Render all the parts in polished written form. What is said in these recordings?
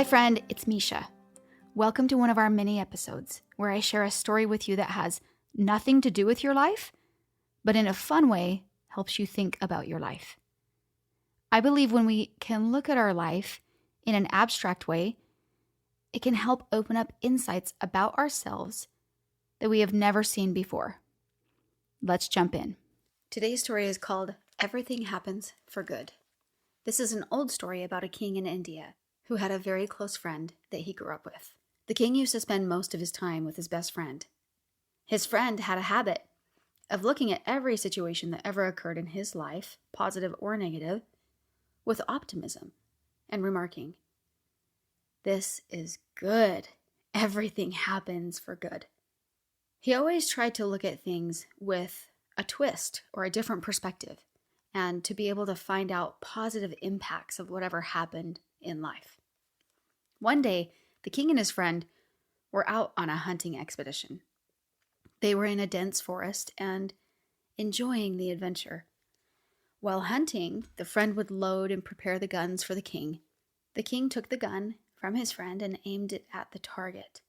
Hi friend, it's Misha. Welcome to one of our mini episodes where I share a story with you that has nothing to do with your life, but in a fun way helps you think about your life. I believe when we can look at our life in an abstract way, it can help open up insights about ourselves that we have never seen before. Let's jump in. Today's story is called Everything Happens for Good. This is an old story about a king in India who had a very close friend that he grew up with. The king used to spend most of his time with his best friend. His friend had a habit of looking at every situation that ever occurred in his life, positive or negative, with optimism and remarking, "This is good. Everything happens for good." He always tried to look at things with a twist or a different perspective and to be able to find out positive impacts of whatever happened in life. One day, the king and his friend were out on a hunting expedition. They were in a dense forest and enjoying the adventure. While hunting, the friend would load and prepare the guns for the king. The king took the gun from his friend and aimed it at the target.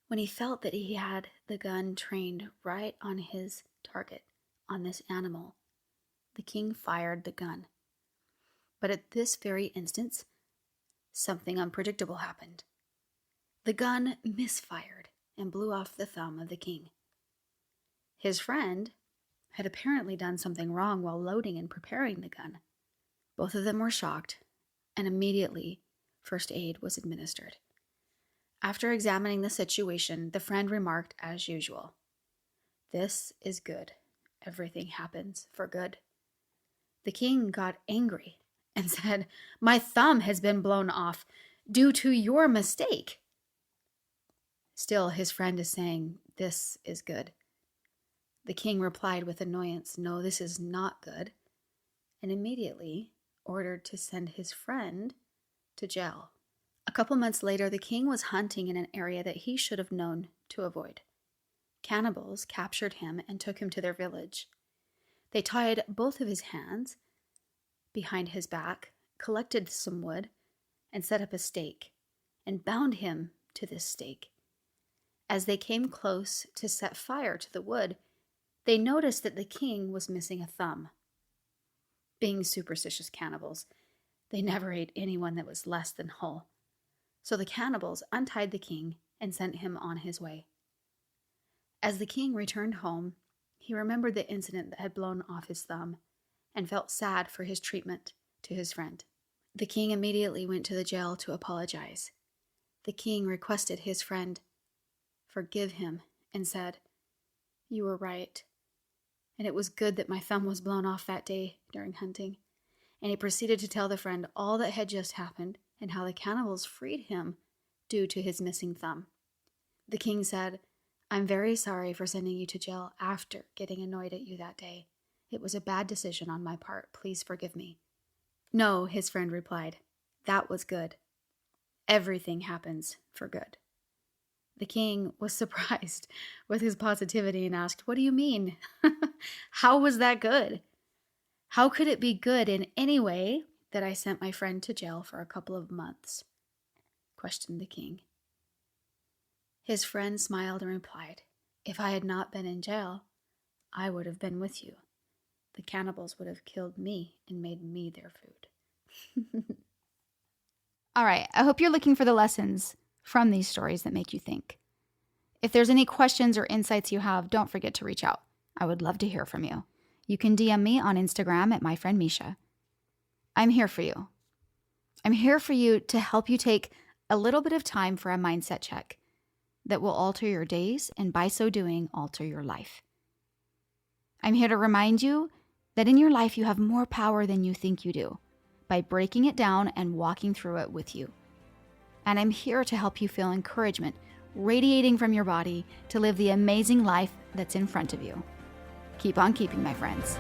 When he felt that he had the gun trained right on his target, on this animal, the king fired the gun. But at this very instance, something unpredictable happened. The gun misfired and blew off the thumb of the king. His friend had apparently done something wrong while loading and preparing the gun. Both of them were shocked, and immediately first aid was administered. After examining the situation, the friend remarked as usual, "This is good. Everything happens for good." The king got angry and said, "My thumb has been blown off due to your mistake." Still, his friend is saying, "This is good." The king replied with annoyance, "No, this is not good," and immediately ordered to send his friend to jail. A couple months later, the king was hunting in an area that he should have known to avoid. Cannibals captured him and took him to their village. They tied both of his hands behind his back, collected some wood, and set up a stake, and bound him to this stake. As they came close to set fire to the wood, they noticed that the king was missing a thumb. Being superstitious cannibals, they never ate anyone that was less than whole. So the cannibals untied the king and sent him on his way. As the king returned home, he remembered the incident that had blown off his thumb and felt sad for his treatment to his friend. The king immediately went to the jail to apologize. The king requested his friend forgive him and said, "You were right, and it was good that my thumb was blown off that day during hunting." And he proceeded to tell the friend all that had just happened and how the cannibals freed him due to his missing thumb. The king said, "I'm very sorry for sending you to jail after getting annoyed at you that day. It was a bad decision on my part. Please forgive me." "No," his friend replied. "That was good. Everything happens for good." The king was surprised with his positivity and asked, "What do you mean? How was that good? How could it be good in any way that I sent my friend to jail for a couple of months?" questioned the king. His friend smiled and replied, "If I had not been in jail, I would have been with you. The cannibals would have killed me and made me their food." All right, I hope you're looking for the lessons from these stories that make you think. If there's any questions or insights you have, don't forget to reach out. I would love to hear from you. You can DM me on Instagram at myfriendmisha. I'm here for you. I'm here for you to help you take a little bit of time for a mindset check that will alter your days and by so doing, alter your life. I'm here to remind you that in your life you have more power than you think you do by breaking it down and walking through it with you. And I'm here to help you feel encouragement radiating from your body to live the amazing life that's in front of you. Keep on keeping, my friends.